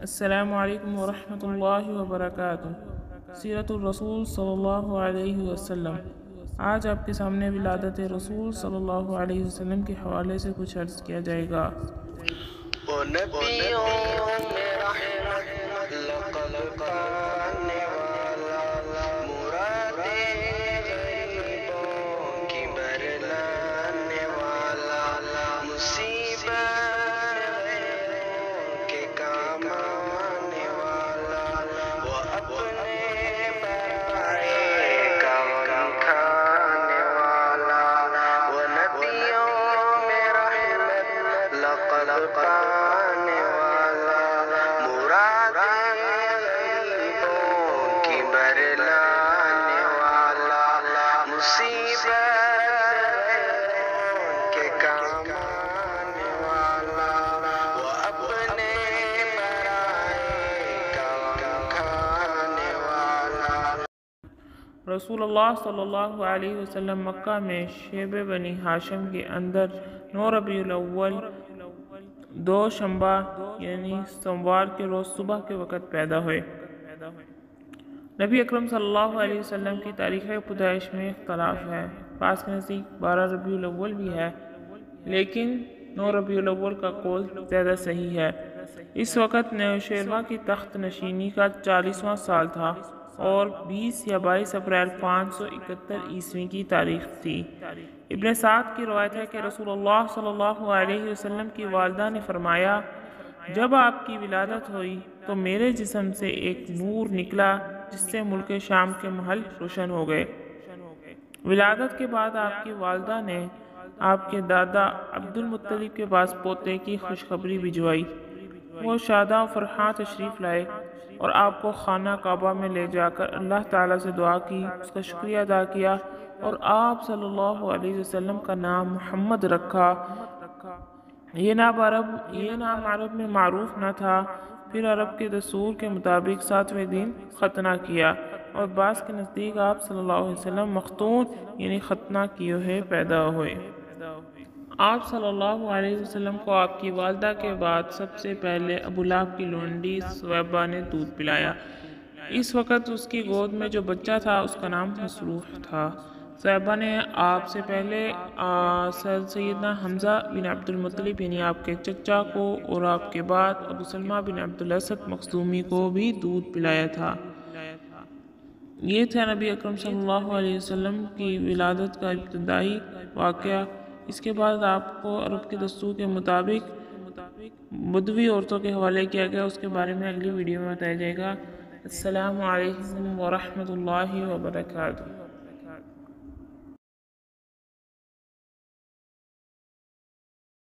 السلام علیکم ورحمۃ اللہ وبرکاتہ۔ سیرت الرسول صلی اللہ علیہ وسلم۔ آج آپ کے سامنے ولادت رسول صلی اللہ علیہ وسلم کے حوالے سے کچھ عرض کیا جائے گا۔ رسول اللہ صلی اللہ علیہ وسلم مکہ میں شیب بنی ہاشم کے اندر 9 ربیع الاول 2 شنبہ یعنی سوموار کے روز صبح کے وقت پیدا ہوئے۔ نبی اکرم صلی اللہ علیہ وسلم کی تاریخ پیدائش میں اختلاف ہے۔ بعض کے نزدیک 12 ربیع الاول بھی ہے، لیکن 9 ربیع الاول کا قول زیادہ صحیح ہے۔ اس وقت نوشیروان کی تخت نشینی کا 40واں سال تھا اور 20 یا 22 اپریل 571 عیسوی کی تاریخ تھی۔ ابن سعد کی روایت ہے کہ رسول اللہ صلی اللہ علیہ وسلم کی والدہ نے فرمایا، جب آپ کی ولادت ہوئی تو میرے جسم سے ایک نور نکلا جس سے ملک شام کے محل روشن ہو گئے۔ ولادت کے بعد آپ کی والدہ نے آپ کے دادا عبد المطلب کے پاس پوتے کی خوشخبری بھجوائی۔ وہ شاداں و فرحاں تشریف لائے اور آپ کو خانہ کعبہ میں لے جا کر اللہ تعالیٰ سے دعا کی، اس کا شکریہ ادا کیا اور آپ صلی اللہ علیہ وسلم کا نام محمد رکھا۔ یہ نام عرب میں معروف نہ تھا۔ پھر عرب کے دستور کے مطابق 7ویں دن ختنہ کیا اور بعض کے نزدیک آپ صلی اللہ علیہ وسلم مختون یعنی ختنہ کیے ہوئے پیدا ہوئے۔ آپ صلی اللہ علیہ وسلم کو آپ کی والدہ کے بعد سب سے پہلے ابو لہب کی لونڈی سویبہ نے دودھ پلایا۔ اس وقت اس کی گود میں جو بچہ تھا اس کا نام مسروح تھا۔ سویبہ نے آپ سے پہلے سیدنا حمزہ بن عبد المطلب یعنی آپ کے چچا کو اور آپ کے بعد ابو سلمہ بن عبد الاسد مخزومی کو بھی دودھ پلایا تھا۔ یہ تھا نبی اکرم صلی اللہ علیہ وسلم کی ولادت کا ابتدائی واقعہ۔ اس کے بعد آپ کو عرب کے دستور کے مطابق بدوی عورتوں کے حوالے کیا گیا، اس کے بارے میں اگلی ویڈیو میں بتایا جائے گا۔ السلام علیکم ورحمۃ اللہ وبرکاتہ۔